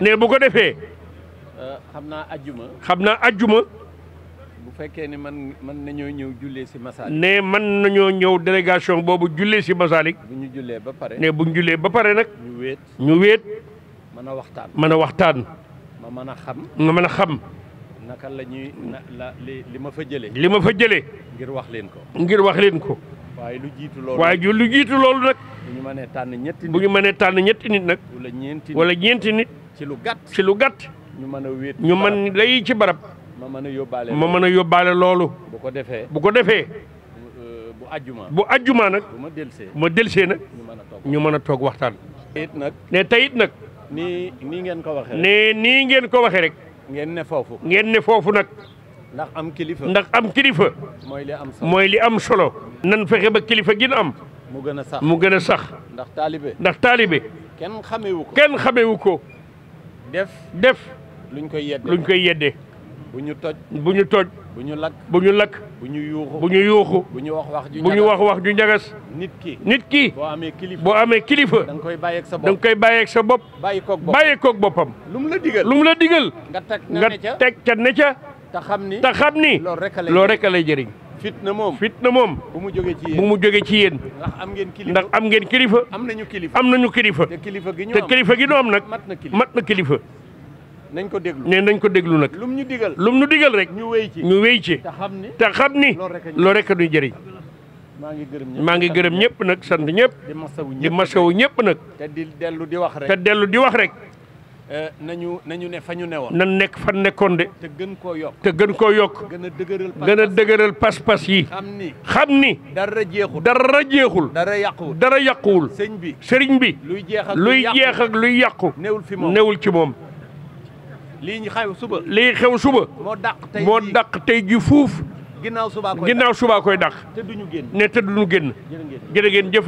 ne bu ko defee. xam naa ajjuma. bu fekkee ne mën nañoo ñëw jullee si Masalik. ne mën nañoo ñëw délégation boobu jullee si Masalik. bu ñu jullee ba pare. ne bu ñu jullee ba pare nag. ñu wéet. mën a waxtaan. ma mën a xam. nga mën a xam. naka la ñuy li ma fa jëlee. ngir wax leen ko. waaye lu jiitu loolu nag. bu ñu mënee tànn ñetti nit nag. wala ñeenti nit. ci lu gàtt. ñu mën a wéet. ñu mën lay ci barab. ma mën a yóbbaale loolu. bu ko defee. bu ajjuma nag. bu ma delsee nag. ñu mën a toog waxtaan. ne tayit nag. nii ngeen ko waxee. nii ngeen ko waxee rek. ngeen ne foofu nag. ndax am kilifa. mooy li am solo. nan fexe ba kilifa gi am. mu gën a sax. ndax taalibe. kenn xamewu ko. def. luñ koy yeddee. bu ñu toj. bu ñu lakk. bu ñu yuuxu. bu ñu wax wax ju njagas. nit ki. boo amee kilifa. da nga koy bàyyeeg sa bopp. bàyyi koog boppam. lu mu la digal. nga teg ca ne ca. te xam ni. loolu rek a lay jëriñ. fitna moom. bu mu jógee ci yéen. ndax am ngeen kilifa. am nañu kilifa. te kilifa gi ñu am nag. mat na kilifa. nañ ko déglu nag. lum ñu digal rek. ñu wéy ci. te xam ni. loolu rek a ñuy jëriñ. maa ngi gërëm ñëpp nag sant ñëpp. di masawu ñëpp nag. te dellu di wax rek. nañu ne fa ñu newoon. nan nekk fa nekkoon de. te gën koo yokk. gën a dëgëral pas-pas yi. xam ni. dara jeexul. dara yàquwul. sëriñ bi. luy jeex ak luy yàqu. newul ci moom. lii xew suba. moo dàq tey ji fuuf. ginnaaw subaa koy dàq. te duñu génn. jërë ngeen jëf.